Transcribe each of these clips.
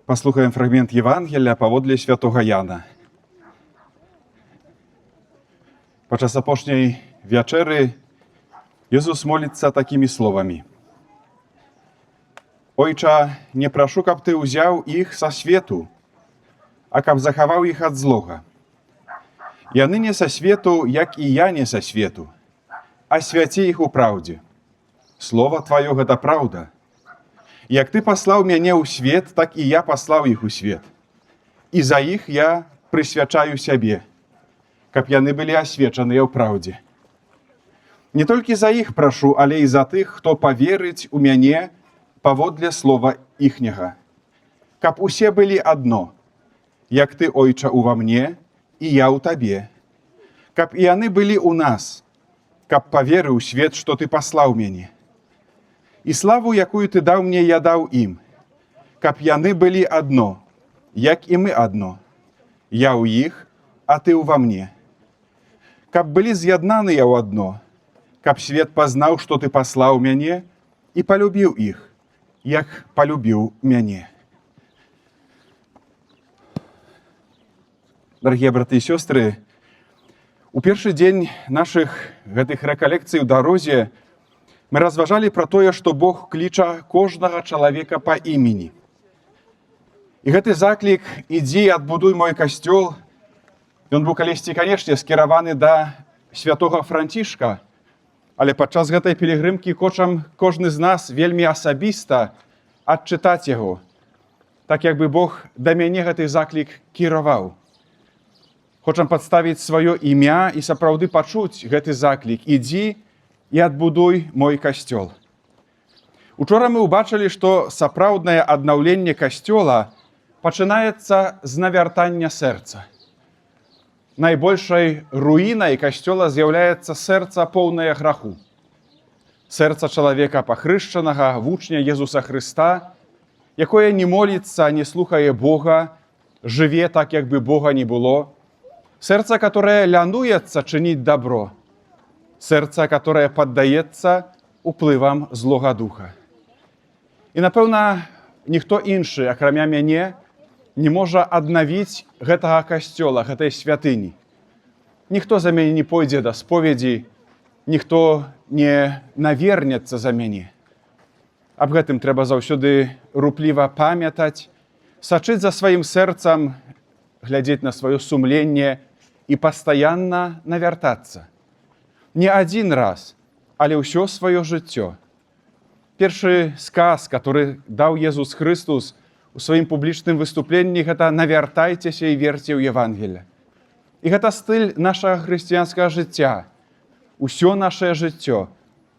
Паслухаем фрагмент Євангелія паводле святого Яна. Падчас апошняй вячэры Езус моліцца такімі словамі. Ojcze, nie praшу, kab Ty uzяў іх са свету, а каб захаваў іх ад злога. Яны не са свету, як і я не са свету, а свяці іх у праўдзе. Слова Тваё гэта праўда. Як Ты паслаў мяне ў свет, так і я паслаў іх у свет. І за іх я прысвячаю сябе, каб яны былі асвечаныя ў праўдзе. Не толькі за іх прашу, але і за тых, хто паверыць у мяне паводле слова іхняга. Каб усе былі адно, як Ты, Ойча, ува мне, і я ў Табе. Каб і яны былі ў нас, каб паверыў свет, што Ты паслаў мяне. І славу, якую Ты даў мне, я даў ім, каб яны былі адно, як і мы адно. Я ў іх, а Ты ўва мне. Каб былі з'яднаныя ў адно, каб свет пазнаў, што Ты паслаў мяне, і палюбіў іх, як палюбіў мяне. Дарагія браты і сёстры, у першы дзень нашых гэтых рэкалекцый у дарозе мы разважалі пра тое, што Бог кліча кожнага чалавека па імені. І гэты заклік «Ідзі, адбудуй мой касцёл», ён быў калісьці, канешне, скіраваны да святога Францішка, але падчас гэтай пілігрымкі хочам кожны з нас вельмі асабіста адчытаць яго, так як бы Бог да мяне гэты заклік кіраваў. Хочам падставіць сваё імя і сапраўды пачуць гэты заклік «Ідзі і адбудуй мой касцёл». Учора мы ўбачылі, што сапраўднае аднаўленне касцёла пачынаецца з навяртання сэрца. Найбольшай руінай касцёла з'яўляецца сэрца поўнае граху. Сэрца чалавека пахрышчанага, вучня Езуса Хрыста, якое не моліцца, не слухае Бога, жыве так, як бы Бога не было. Сэрца, которое лянуецца чыніць добро. Сэрца, которое паддаецца уплывам злога духа. І, напэўна, ніхто іншы, акрамя мяне, не можа аднавіць гэтага касцёла, гэтай святыні. Ніхто за мяне не пойдзе да споведзі, ніхто не навернецца за мяне. Аб гэтым трэба заўсёды рупліва памятаць, сачыць за сваім сэрцам, глядзець на сваё сумленне і пастаянна навяртацца. Не адзін раз, але ўсё сваё жыццё. Першы сказ, который даў Езус Хрыстус у сваім публічным выступленні, гэта «Навяртайцеся і верце ў Евангелие». І гэта стыль нашага хрысціянскага жыцця. Усё нашае жыццё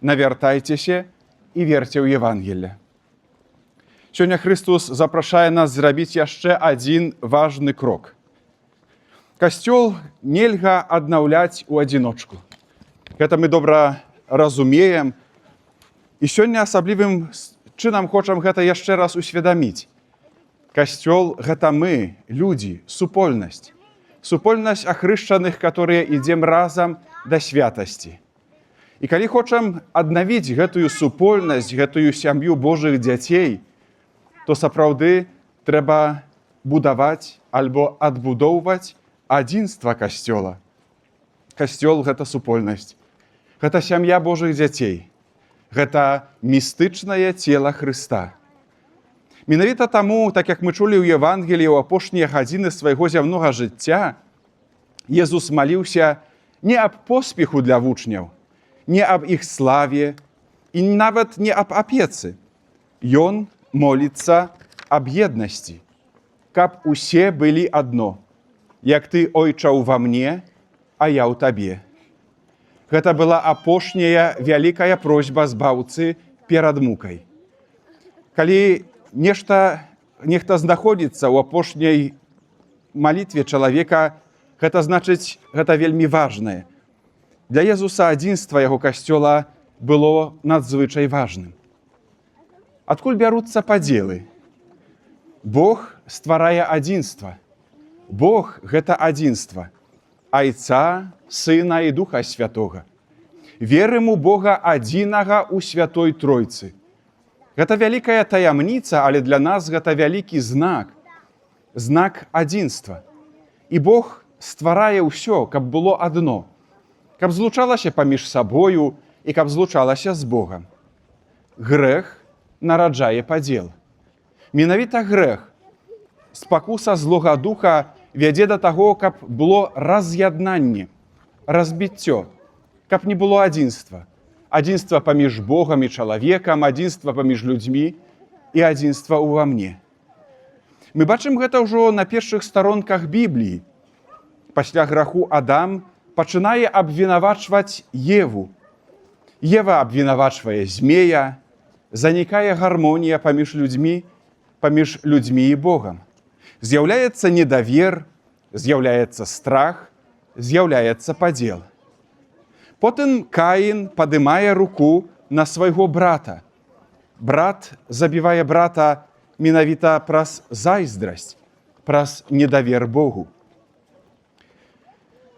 навяртайцеся і верце ў Евангелие. Сёння Хрыстус запрашае нас зрабіць яшчэ адзін важны крок. Касцёл нельга аднаўляць у адзіночку. Гэта мы добра разумеем. І сёння асаблівым чынам хочам гэта яшчэ раз усведаміць. Касцёл – гэта мы, людзі, супольнасць. Супольнасць ахрышчаных, которые ідзем разам да святасці. І калі хочам аднавіць гэтую супольнасць, гэтую сям'ю Божых дзяцей, то сапраўды трэба будаваць альбо адбудоўваць адзінства касцёла. Касцёл – гэта супольнасць. Гэта сям'я Божых дзяцей. Гэта містычнае цела Хрыста. Менавіта таму, так як мы чулі ў Евангеліі ў апошнія гадзіны свайго зямнога жыцця, Езус маліўся не аб поспеху для вучняў, не аб іх славе і нават не аб апецы. Ён моліцца аб еднасці, каб усе былі адно, як Ты, Ойча, ува мне, а я ў Табе. Гэта была апошняя вялікая просьба збаўцы перад мукай. Калі нехта знаходзіцца ў апошняй малітве чалавека, гэта значыць, гэта вельмі важнае. Для Езуса адзінства яго касцёла было надзвычай важным. Адкуль бяруцца падзелы? Бог стварае адзінства. Бог – гэта адзінства. Айца, Сына і Духа Святога. Верым у Бога адзінага ў Святой Тройцы. Гэта вялікая таямніца, але для нас гэта вялікі знак, знак адзінства. І Бог стварае ўсё, каб было адно, каб злучалася паміж сабою і каб злучалася з Богам. Грэх нараджае падзел. Менавіта грэх, спакуса злога духа вядзе да таго, каб было раз'яднанне, разбіццё, каб не было адзінства. Адзінства паміж Богам і чалавекам, адзінства паміж людзьмі і адзінства ўва мне. Мы бачым гэта ўжо на першых старонках Бібліі. Пасля граху Адам пачынае абвінавачваць Еву. Ева абвінавачвае змея, занікае гармонія паміж людзьмі і Богам. З'яўляецца недавер, з'яўляецца страх, з'яўляецца падзел. Потым Каін падымае руку на свайго брата. Брат забівае брата менавіта праз зайздрасць, праз недавер Богу.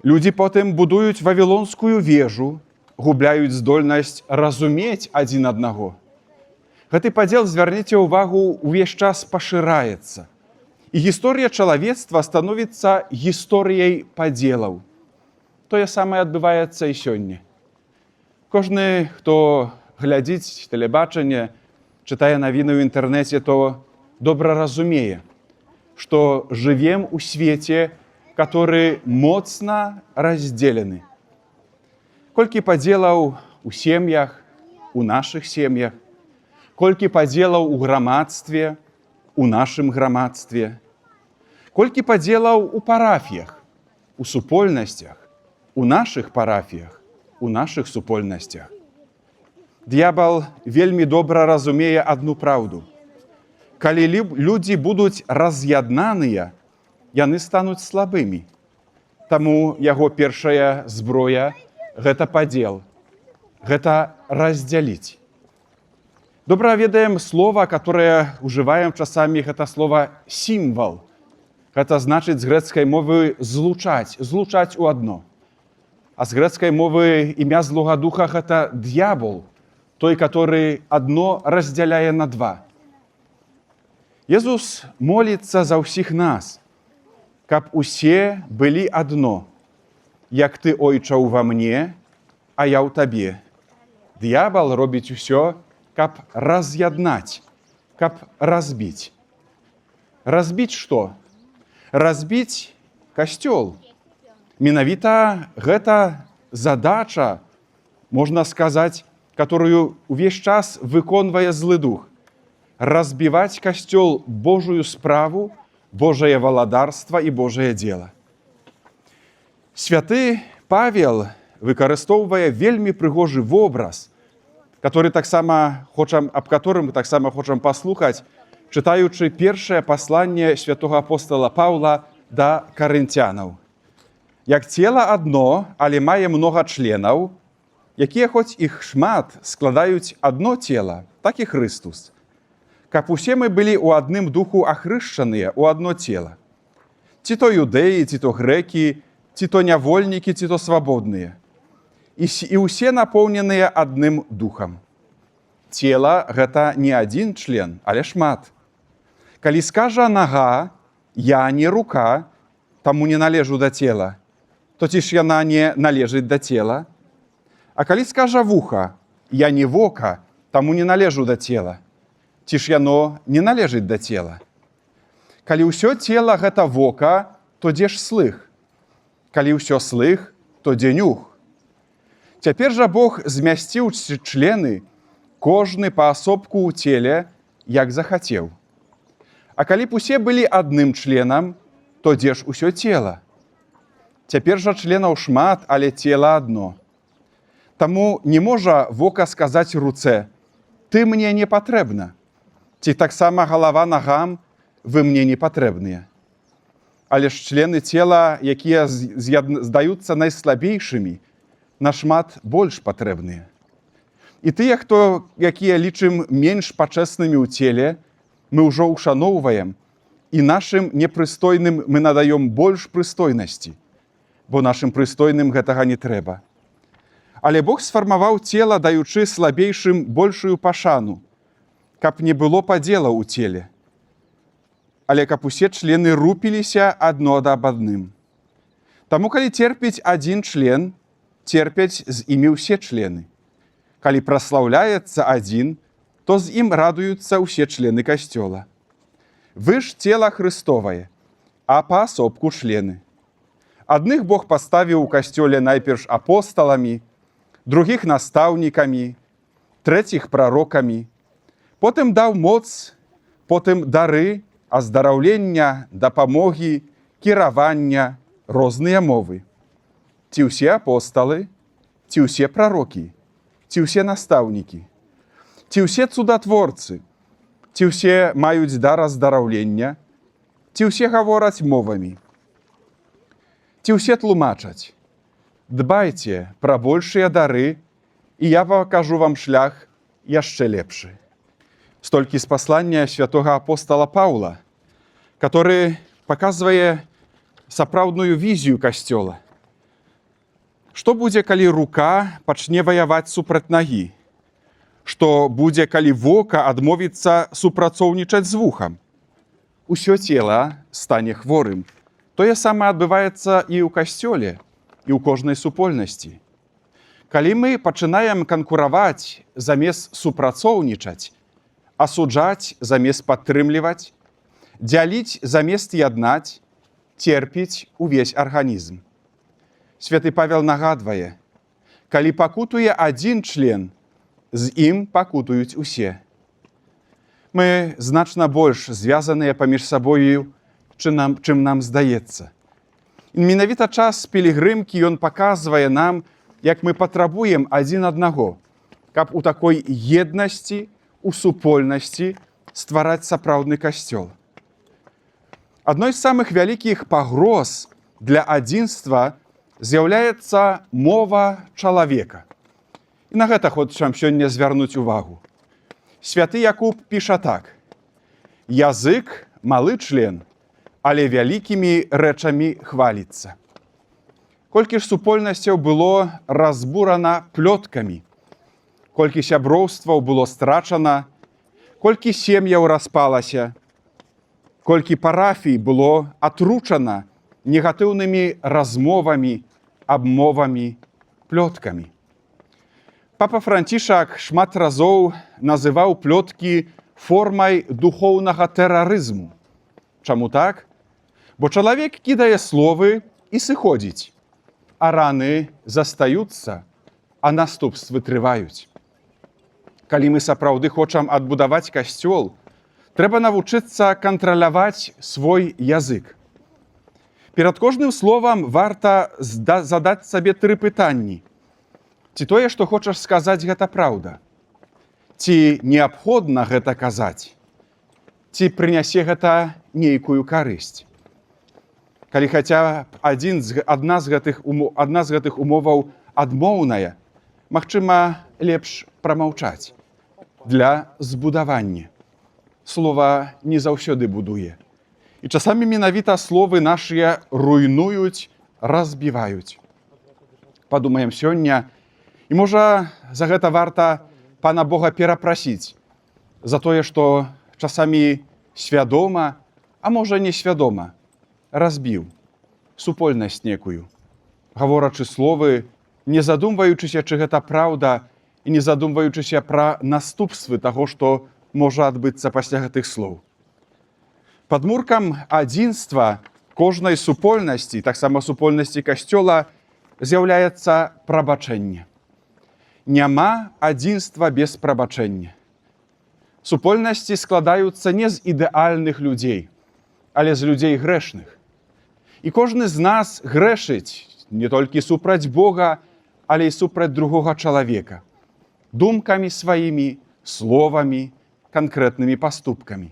Людзі потым будуюць вавілонскую вежу, губляюць здольнасць разумець адзін аднаго. Гэты падзел, звярніце ўвагу, увесь час пашыраецца. І гісторыя чалавецтва становіцца гісторыяй падзелаў. Тое самае адбываецца і сёння. Кожны, хто глядзіць тэлебачанне, чытае навіны ў інтэрнэце, то добра разумее, што жывем у свеце, который моцна раздзелены. Колькі падзелаў у сем'ях, у нашых сем'ях, колькі падзелаў у грамадстве, у нашым грамадстве, колькі падзелаў у парафіях, у супольнасцях, у нашых парафіях, у нашых супольнасцях. Д'ябал вельмі добра разумее адну праўду. Калі людзі будуць раз'яднаныя, яны стануць слабымі. Таму яго першая зброя – гэта падзел, гэта раздзяліць. Добра ведаем слова, которое уживаем часамі, гэта слова «сімвал». Гэта значыць з грэцкай мовы «злучаць», «злучаць у адно». А з грэцкай мовы імя злога духа – гэта «д'ябол», той, который адно раздзяляе на два. Езус моліцца за ўсіх нас, каб усе былі адно, як ты, Ойча, ува мне, а я ў табе. Д'ябал робіць усё, каб раз'яднаць, каб разбіць. Разбіць што? Разбіць касцёл. Менавіта гэта задача, можна сказаць, которую увесь час выконвае злы дух. Разбіваць касцёл Божую справу, Божае валадарства і Божае дзела. Святы Павел выкарыстоўвае вельмі прыгожы вобраз, аб которым таксама хочам паслухаць, чытаючы першае пасланне святога апостола Паўла да карынцянаў. Як цела адно, але мае многа членаў, якія хоць іх шмат складаюць адно цела, так і Христус. Каб усе мы былі ў адным духу ахрышчаныя ў адно цела. Ці то юдэі, ці то грэкі, ці то нявольнікі, ці то свабодныя. І ўсе напоўненыя адным духам. Цела – гэта не адзін член, але шмат. Калі скажа нага, я не рука, таму не належу да цела, то ці ж яна не належыць да цела? А калі скажа вуха, я не вока, таму не належу да цела, ці ж яно не належыць да цела? Калі ўсё цела гэта вока, то дзе ж слых? Калі ўсё слых, то дзе нюх? Цяпер жа Бог змясціў члены, кожны паасобку ў целе, як захацеў. А калі б усе былі адным членам, то дзе ж усё цела? Цяпер жа членаў шмат, але цела адно. Таму не можа вока сказаць руцэ: «Ты мне не патрэбна». Ці таксама галава нагам: «Вы мне не патрэбныя». Але ж члены цела, якія здаюцца найслабейшымі, нашмат больш патрэбныя. І тыя, якія лічым менш пачэснымі ў целе, мы ўжо ўшаноўваем, і нашым непрыстойным мы надаём больш прыстойнасці, бо нашым прыстойным гэтага не трэба. Але Бог сфармаваў цела, даючы слабейшым большую пашану. каб не было падзела ў целе, але каб усе члены рупіліся адно ад адным. Таму, калі терпіць адзін член, терпяць з імі ўсе члены. Калі праслаўляецца адзін, то з ім радуюцца ўсе члены касцёла. Вы ж цела Христовае, а паасобку члены. Адных Бог паставіў у касцёле найперш апосталамі, другіх настаўнікамі, трэціх прарокамі, потым даў моц, потым дары, аздараўлення, дапамогі, кіравання, розныя мовы. Ці ўсе апосталы, ці ўсе прарокі, ці ўсе настаўнікі, ці ўсе цудатворцы, ці ўсе маюць дар аздараўлення, ці ўсе гавораць мовамі, ці ўсе тлумачаць. Дбайце пра большыя дары, і я пакажу вам шлях яшчэ лепшы. Столькі з паслання святога апостала Паўла, который паказвае сапраўдную візію касцёла. Што будзе, калі рука пачне ваяваць супраць нагі? Што будзе, калі вока адмовіцца супрацоўнічаць з вухам? Усё цела стане хворым. Тое самае адбываецца і ў касцёле, і ў кожнай супольнасці. Калі мы пачынаем канкураваць замест супрацоўнічаць, асуджаць замест падтрымліваць, дзяліць замест яднаць, терпіць увесь арганізм. Святы Павел нагадвае, калі пакутуе адзін член, з ім пакутуюць усе. Мы значна больш звязаныя паміж сабою, чым нам здаецца. І менавіта час пілігрымкі ён паказвае нам, як мы патрабуем адзін аднаго, каб у такой еднасці, у супольнасці ствараць сапраўдны касцёл. Адной з самых вялікіх пагроз для адзінства з'яўляецца мова чалавека. І на гэта хочам сёння звярнуць увагу. Святы Якуб піша так: «Язык – малы член, але вялікімі рэчамі хваліцца». Колькі ж супольнасцяў было разбурана плёткамі, колькі сяброўстваў было страчана, колькі сем'яў распалася, колькі парафій было атручана негатыўнымі размовамі, абмовамі, плёткамі. Папа Францішак шмат разоў называў плёткі формай духоўнага тэрарызму. Чаму так? Бо чалавек кідае словы і сыходзіць, а раны застаюцца, а наступствы трываюць. Калі мы сапраўды хочам адбудаваць касцёл, трэба навучыцца кантраляваць свой язык. Перад кожным словам варта задаць сабе 3 пытанні. Ці тое, што хочаш сказаць, гэта праўда? Ці неабходна гэта казаць? Ці прынясе гэта нейкую карысць? Калі хаця б адна з гэтых умоваў адмоўная, магчыма, лепш прамаўчаць для збудавання. Слова не заўсёды будуе. І часамі менавіта словы нашыя руйнуюць, разбіваюць. Падумаем сёння, і можа за гэта варта Пана Бога перапрасіць за тое, што часамі свядома, а можа несвядома, разбіў супольнасць некую, гаворачы словы, не задумваючыся, чы гэта праўда, і не задумваючыся пра наступствы таго, што можа адбыцца пасля гэтых слоў. Падмуркам адзінства кожнай супольнасці, таксама супольнасці касцёла, з'яўляецца прабачэнне. Няма адзінства без прабачэння. Супольнасці складаюцца не з ідэальных людзей, але з людзей грэшных. І кожны з нас грэшыць не толькі супраць Бога, але і супраць другога чалавека, думкамі сваімі, словамі, канкрэтнымі паступкамі.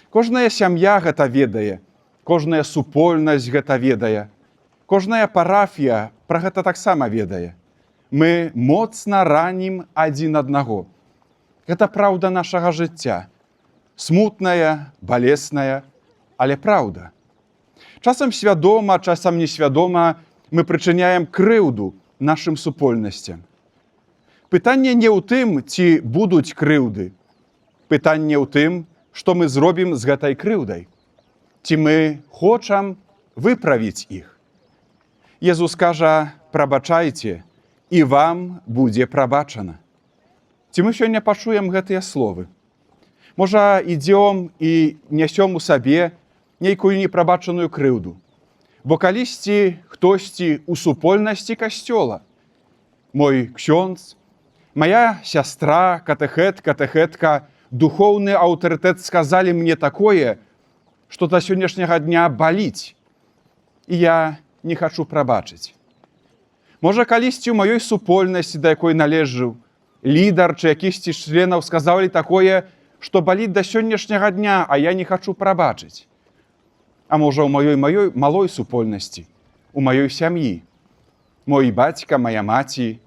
Кожная сям'я гэта ведае, кожная супольнасць гэта ведае, кожная парафія пра гэта таксама ведае. Мы моцна ранім адзін аднаго. Гэта праўда нашага жыцця. Смутная, балесная, але праўда. Часам свядома, часам несвядома мы прычыняем крыўду нашым супольнасцям. Пытанне не ў тым, ці будуць крыўды, Пытанне ў тым, што мы зробім з гэтай крыўдай. Ці мы хочам выправіць іх. Езус кажа: прабачайце, і вам будзе прабачана. Ці мы сёння пачуем гэтыя словы? Можа, ідзём і нясём у сабе нейкую непрабачаную крыўду, бо калісьці хтосьці ў супольнасці касцёла, мой ксёндз, моя сястра, катэхетка, духоўны аўтарытэт сказалі мне такое, што да сённяшняга дня баліць, і я не хачу прабачыць. Можа, калісьці ў маёй супольнасці, да якой належыў, лідар чи якісьці членаў сказалі такое, што баліць да сённяшняга дня, а я не хачу прабачыць. А можа, ў маёй малой супольнасці, у маёй сям'і, мой бацька, моя маці,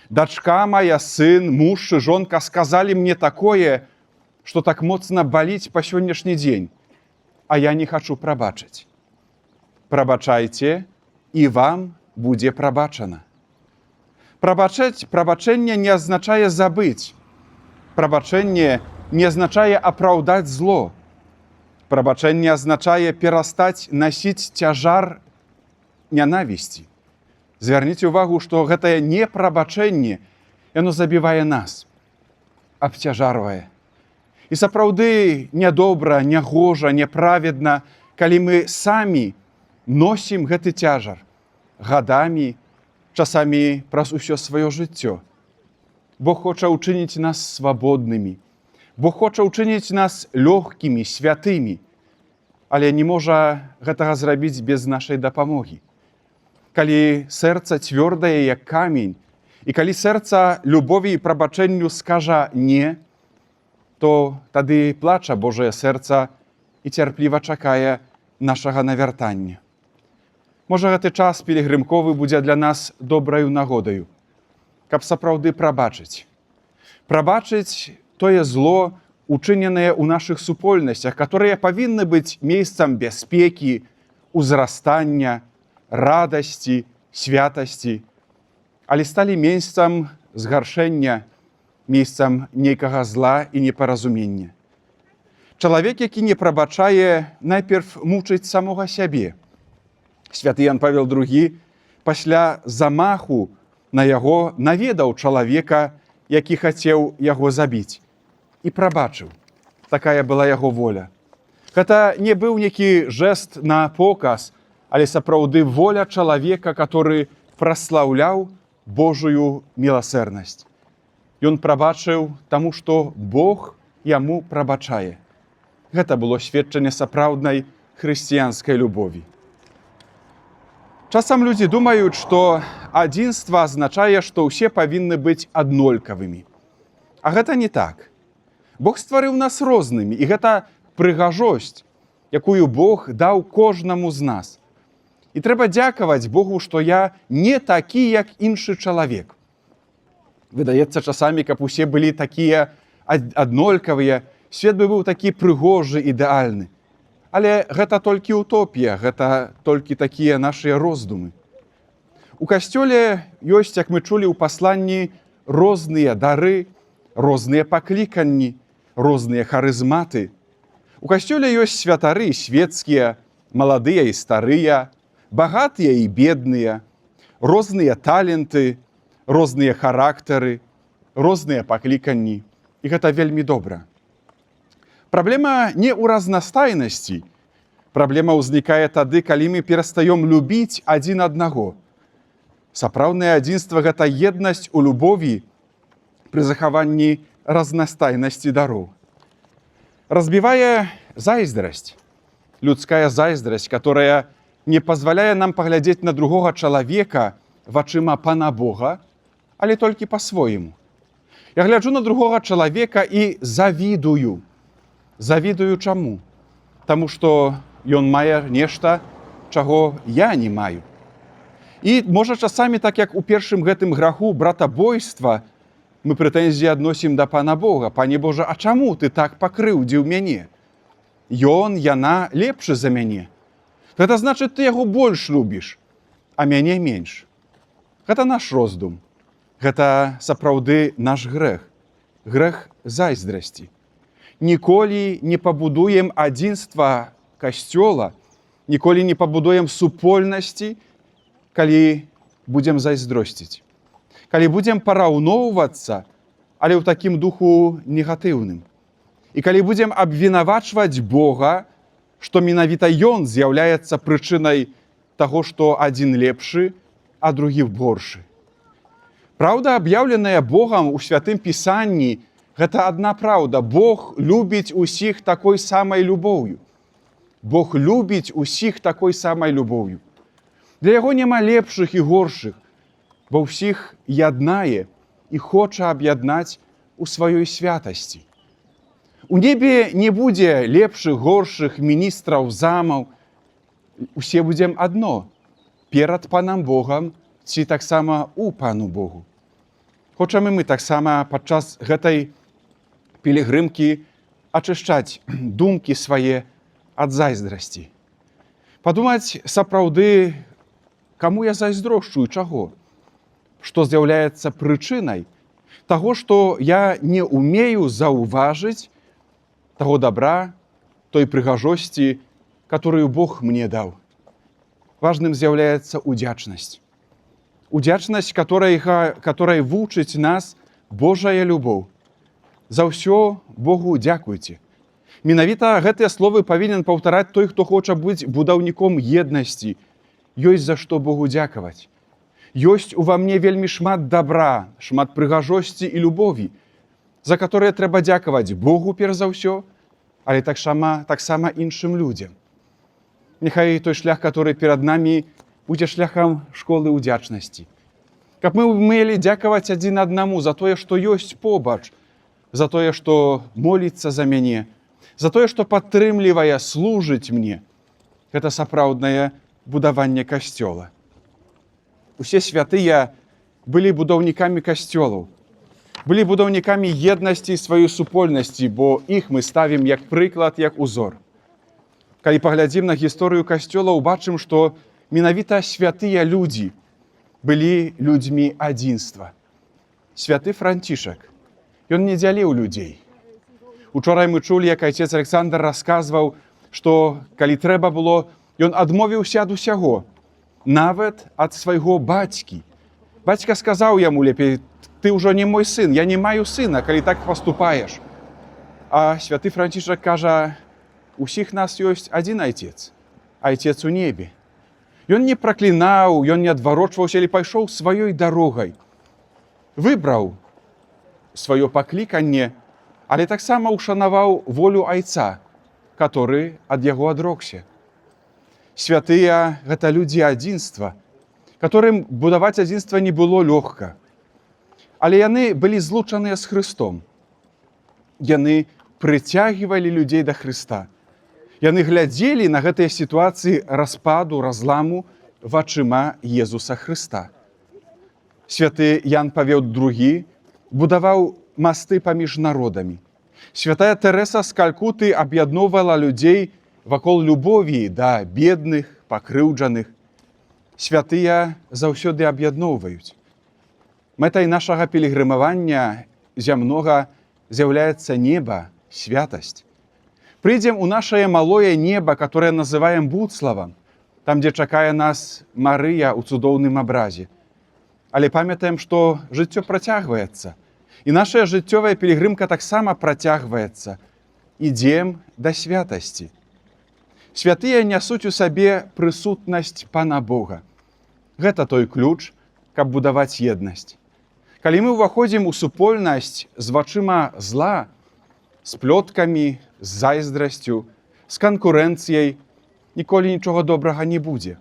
дачка моя, сын, муж і жонка сказалі мне такое, што так моцна баліць па сённяшні дзень, а я не хачу прабачыць. Прабачайце, і вам будзе прабачана. Прабачэнне не азначае забыць. Прабачэнне не азначае апраўдаць зло. Прабачэнне азначае перастаць насіць цяжар нянавісці. Звярніце ўвагу, што гэтае непрабачэнне, яно забівае нас, абцяжарвае. І сапраўды нядобра, нягожа, няправедна, калі мы самі носім гэты цяжар гадамі, часамі праз усё сваё жыццё. Бог хоча ўчыніць нас свабоднымі, Бог хоча ўчыніць нас лёгкімі, святымі, але не можа гэтага зрабіць без нашай дапамогі. Калі сэрца цвёрдае, як камень, і калі сэрца любові і прабачэнню скажа «не», то тады плача Божае сэрца і цярпліва чакае нашага навяртання. Можа, гэты час пілігрымковы будзе для нас добраю нагодаю, каб сапраўды прабачыць. Прабачыць тое зло, учыненае ў нашых супольнасцях, которые павінны быць месцам бяспекі, узрастання, радасці, святасці, але сталі месцам згаршэння, месцам нейкага зла і непаразумення. Чалавек, які не прабачае, найперш мучыць самога сябе. Святы Ян Павел II пасля замаху на яго наведаў чалавека, які хацеў яго забіць, і прабачыў. Такая была яго воля. Гэта не быў нейкі жэст на показ, але сапраўды воля чалавека, который праслаўляў Божую міласэрнасць. Ён прабачыў таму, што Бог яму прабачае. Гэта было сведчанне сапраўднай хрысціянскай любові. Часам людзі думаюць, што адзінства азначае, што ўсе павінны быць аднолькавымі. А гэта не так. Бог стварыў нас рознымі, і гэта прыгажосць, якую Бог даў кожнаму з нас. І трэба дзякаваць Богу, што я не такі, як іншы чалавек. Выдаецца часамі, каб усе былі такія аднолькавыя, свет бы быў такі прыгожы, ідэальны. Але гэта толькі утопія, гэта толькі такія нашыя роздумы. У касцёле ёсць, як мы чулі ў пасланні, розныя дары, розныя пакліканні, розныя харызматы. У касцёле ёсць святары светскія, маладыя і старыя, багатыя і бедныя, розныя таленты, розныя характары, розныя пакліканні. І гэта вельмі добра. Праблема не ў разнастайнасці. Праблема ўзнікае тады, калі мы перастаём любіць адзін аднаго. Сапраўднае адзінства – гэта еднасць у любові пры захаванні разнастайнасці дароў. Разбівае зайздрасць, людская зайздрасць, которая не пазваляе нам паглядзець на другога чалавека вачыма Пана Бога, але толькі па-свойму. Я гляджу на другога чалавека і завідую. Завідую чаму? Таму што ён мае нешта, чаго я не маю. І, можа, часамі, так як у першым гэтым граху братабойства, мы прэтэнзіі адносім да Пана Бога. Пане Божа, а чаму ты так пакрыўдзіў мяне? Ён, яна лепшы за мяне. Гэта значыць, ты яго больш любіш, а мяне менш. Гэта наш роздум. Гэта сапраўды наш грэх. Грэх зайздрасці. ніколі не пабудуем адзінства Касцёла, ніколі не пабудуем супольнасці, калі будзем зайздросціць, калі будзем параўноўвацца, але ў такім духу негатыўным. І калі будзем абвінавачваць Бога, што менавіта Ён з'яўляецца прычынай таго, што адзін лепшы, а другі горшы. Праўда, аб'яўленая Богам у Святым Пісанні, гэта адна праўда. Бог любіць усіх такой самай любоўю. Бог любіць усіх такой самай любоўю. Для яго няма лепшых і горшых, бо ўсіх яднае і хоча аб'яднаць у сваёй святасці. У небе не будзе лепшых, горшых міністраў, замаў. Усе будзем адно перад Панам Богам ці таксама у Пану Богу. Хочам і мы таксама падчас гэтай пілігрымкі ачышчаць думкі свае ад зайздрасці. Падумаць сапраўды, каму я зайздрошчу і чаго? Што з'яўляецца прычынай таго, што я не умею заўважыць таго добра, той прыгажосці, которую Бог мне даў. Важным з'яўляецца удзячнасць. Удзячнасць, которой вучыць нас Божая любоў. За ўсё Богу дзякуйце. Менавіта гэтыя словы павінен паўтараць той, хто хоча быць будаўніком еднасці. Ёсць за што Богу дзякаваць. Ёсць ува мне вельмі шмат добра, шмат прыгажосці і любові, за которые трэба дзякаваць Богу перш за ўсё, але таксама іншым людзям. Няхай той шлях, который перад намі, будзе шляхам школы удзячнасці. Каб мы умелі дзякаваць адзін аднаму за тое, што ёсць побач, за тое, што моліцца за мяне, за тое, што падтрымлівае, служыць мне. Гэта сапраўднае будаванне касцёла. Усе святыя былі будаўнікамі касцёлаў, былі будаўнікамі еднасці і сваёй супольнасці, бо іх мы ставім як прыклад, як узор. Калі паглядзім на гісторыю касцёла, убачым, што менавіта святыя людзі былі людзьмі адзінства. Святы Францішак, ён не дзяліў людзей. Учора мы чулі, як айцец Александр расказваў, што калі трэба было, ён адмовіўся ад усяго, нават ад свайго бацькі. Бацька сказаў яму лепей: ты ўжо не мой сын, я не маю сына, калі так паступаеш. А святы Францішак кажа: усіх нас ёсць адзін айцец, айцец у небе. Ён не праклінаў, ён не адварочваўся, але пайшоў сваёй дарогай. Выбраў сваё пакліканне, але таксама ушанаваў волю айца, который ад яго адрокся. Святыя – гэта людзі адзінства, которым будаваць адзінства не было лёгка. Але яны былі злучаныя з Христом. Яны прыцягвалі людзей да Христа. Яны глядзелі на гэтыя сітуацыі распаду, разламу вачыма Езуса Христа. Святы Ян Павел II будаваў масты паміж народамі. Святая Тэрэса з Калькуты аб'ядноўвала людзей вакол любові да бедных, пакрыўджаных. Святыя заўсёды аб'ядноўваюць. Мэтай нашага пілігрымавання зямнога з'яўляецца неба, святасць. Прыйдзем у нашае малое неба, которое называем Будславам, там, дзе чакае нас Марыя ў цудоўным абразе. Але памятаем, што жыццё працягваецца. І нашая жыццёвая пілігрымка таксама працягваецца. Ідзем да святасці. Святыя нясуць у сабе прысутнасць Пана Бога. Гэта той ключ, каб будаваць еднасць. Калі мы ўваходзім у супольнасць з вачыма зла, з плёткамі, з зайздрасцю, з канкурэнцыяй, ніколі нічога добрага не будзе.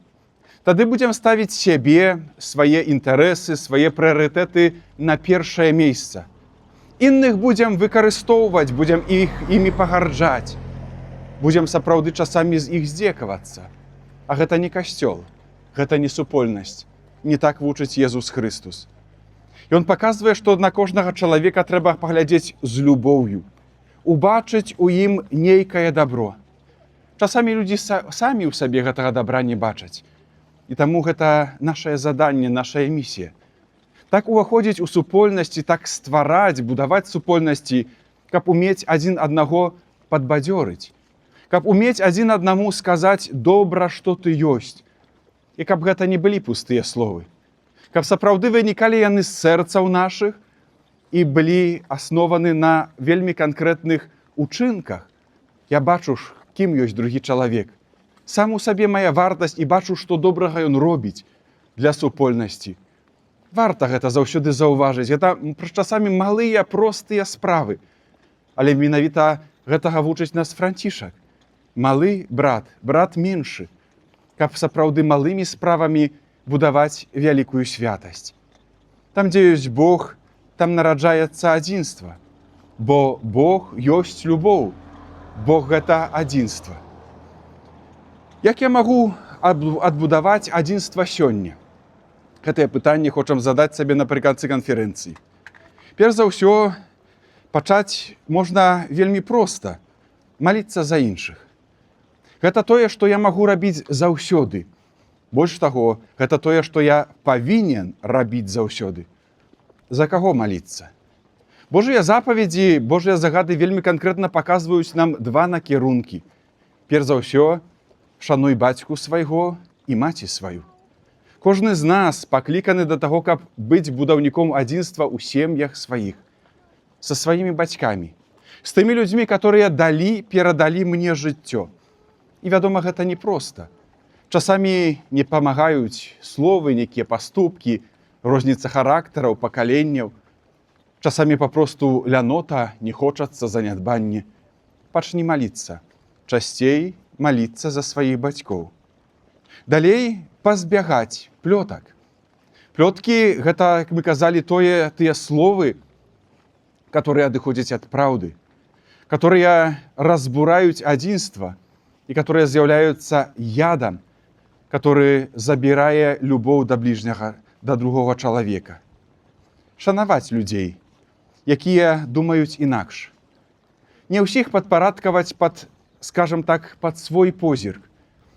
Тады будзем ставіць сябе, свае інтарэсы, свае прыярытэты на першае месца. Інных будзем выкарыстоўваць, будзем імі пагарджаць. Будзем сапраўды часамі з іх здзекавацца. А гэта не касцёл, гэта не супольнасць. Не так вучыць Езус Христус. Ён паказвае, што на кожнага чалавека трэба паглядзець з любоўю, убачыць у ім нейкае дабро. Часамі людзі самі ў сабе гэтага дабра не бачаць. І таму гэта нашае заданне, нашая місія. Так уваходзіць у супольнасці, так ствараць, будаваць супольнасці, каб умець адзін аднаго падбадзёрыць, каб умець адзін аднаму сказаць добра, што ты ёсць, і каб гэта не былі пустыя словы, каб сапраўды вынікалі яны з сэрцаў нашых і былі аснованы на вельмі канкрэтных учынках. Я бачу, кім ёсць другі чалавек. Сам у сабе мая вартасць і бачу, што добрага ён робіць для супольнасці. Варта гэта заўсёды заўважыць. Гэта часамі малыя, простыя справы. Але менавіта гэтага вучыць нас Францішак. Малы брат, брат меншы, каб сапраўды малымі справамі будаваць вялікую святасць. Там, дзе ёсць Бог, там нараджаецца адзінства. Бо Бог ёсць любоў. Бог гэта адзінства. Як я магу адбудаваць адзінства сёння? Гэтае пытанне хочам задаць сабе напрыканцы канферэнцыі. Перш за ўсё, пачаць можна вельмі проста маліцца за іншых. Гэта тое, што я магу рабіць заўсёды. Больш таго, гэта тое, што я павінен рабіць заўсёды. За каго маліцца? Божыя запаведзі, Божыя загады вельмі канкрэтна паказваюць нам два накірункі. Перш за ўсё, шануй бацьку свайго і маці сваю. Кожны з нас пакліканы да таго, каб быць будаўніком адзінства ў сем'ях сваіх, са сваімі бацькамі, з тымі людзьмі, которые перадалі мне жыццё. І, вядома, гэта непроста. Часамі не памагаюць словы, нейкія паступкі, розніца характараў, пакаленняў. Часамі папросту лянота, не хочацца занядбанне. Пачні маліцца. Часцей маліцца за сваіх бацькоў. Далей пазбягаць плётак. Плёткі – гэта, як мы казалі, тыя словы, которые адыходзяць ад праўды, которые разбураюць адзінства і которые з'яўляюцца ядам, который забірае любоў да бліжняга, да другога чалавека. Шанаваць людзей, якія думаюць інакш. Не ўсіх падпарадкаваць скажем так, пад свой позірк.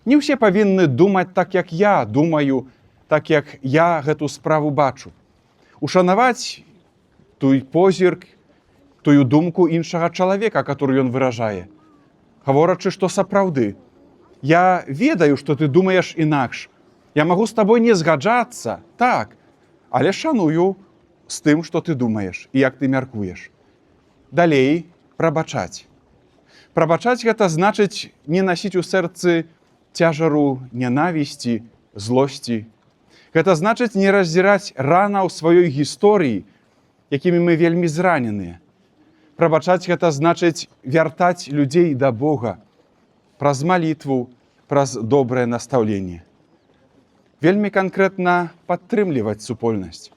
Не ўсе павінны думаць так, як я думаю, так, як я гэту справу бачу. Ушанаваць той позірк, тую думку іншага чалавека, который ён выражае. Гаворачы, што сапраўды. Я ведаю, што ты думаеш інакш. Я магу з табой не згаджацца, так, але шаную з тым, што ты думаеш і як ты мяркуеш. Далей прабачаць. Прабачаць гэта значыць не насіць у сэрцы цяжару нянавісці, злосці. Гэта значыць не раздзіраць рана ў сваёй гісторыі, якімі мы вельмі зраненыя. Прабачаць гэта значыць вяртаць людзей да Бога праз малітву, праз добрае настаўленне. Вельмі канкрэтна падтрымліваць супольнасць.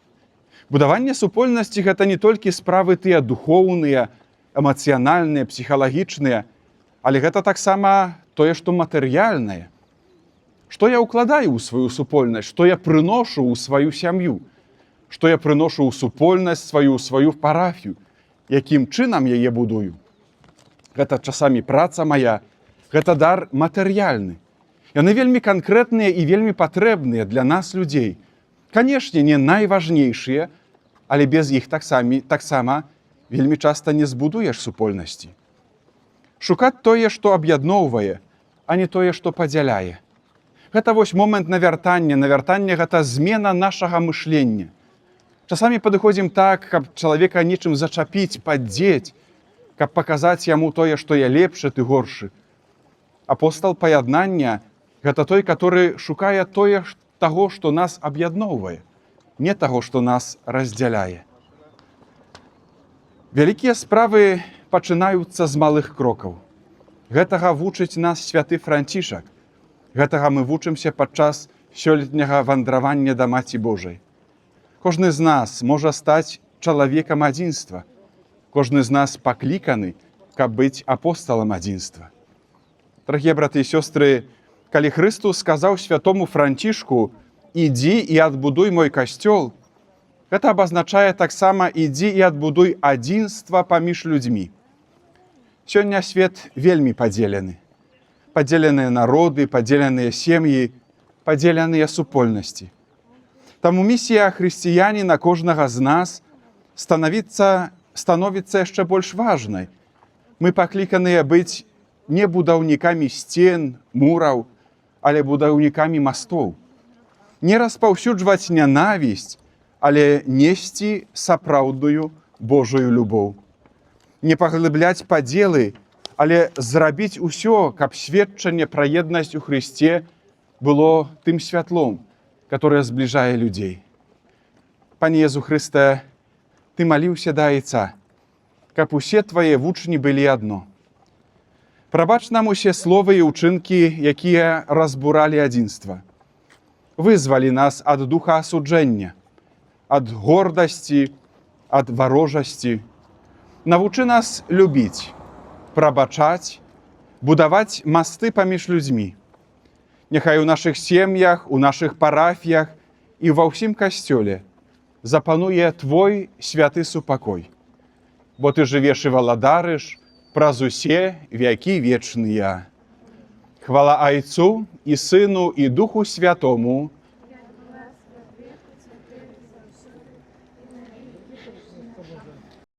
Будаванне супольнасці гэта не толькі справы тыя духоўныя, эмацыянальныя, псіхалагічныя, але гэта таксама тое, што матэрыяльнае. Што я ўкладаю ў сваю супольнасць, што я прыношу ў сваю сям'ю, што я прыношу ў супольнасць сваю парафію, якім чынам яе будую. Гэта часамі праца мая, гэта дар матэрыяльны. Яны вельмі канкрэтныя і вельмі патрэбныя для нас, людзей. Канешне, не найважнейшыя, але без іх таксама вельмі часта не збудуеш супольнасці. Шукаць тое, што аб'ядноўвае, а не тое, што падзяляе. Гэта вось момант навяртання. Навяртанне – гэта змена нашага мышлення. Часамі падыходзім так, каб чалавека нечым зачапіць, паддзець, каб паказаць яму тое, што я лепшы, ты горшы. Апостал паяднання – гэта той, который шукае таго, што нас аб'ядноўвае, не таго, што нас раздзяляе. Вялікія справы пачынаюцца з малых крокаў. Гэтага вучыць нас святы Францішак. Гэтага мы вучымся падчас сёлетняга вандравання да Маці Божай. Кожны з нас можа стаць чалавекам адзінства. Кожны з нас пакліканы, каб быць апосталам адзінства. Дарагія браты і сёстры, калі Хрыстус сказаў святому Францішку «Ідзі і адбудуй мой касцёл», гэта абазначае таксама «Ідзі і адбудуй адзінства паміж людзьмі». Сёння свет вельмі падзелены. Падзеленыя народы, падзеленыя сем'і, падзеленыя супольнасці. Таму місія хрысціяніна кожнага з нас становіцца становіцца яшчэ больш важнай. Мы пакліканыя быць не будаўнікамі сцен, мураў, але будаўнікамі мастоў. Не распаўсюджваць нянавісць, але несці сапраўдную Божую любоў. Не паглыбляць падзелы, але зрабіць усё, каб сведчанне пра еднасць у Христе было тым святлом, которое збліжае людзей. Пане Езу Хрысте, Ты маліўся да Айца, каб усе Твае вучні былі адно. Прабач нам усе словы і ўчынкі, якія разбуралі адзінства. Вызвалі нас ад духа асуджэння, ад гордасці, ад варожасці. Навучы нас любіць, прабачаць, будаваць масты паміж людзьмі. Няхай у нашых сем'ях, у нашых парафіях і ва ўсім касцёле запануе Твой святы супакой. Бо Ты жывеш і валадарыш праз усе вякі вечныя. Хвала Айцу і Сыну і Духу Святому.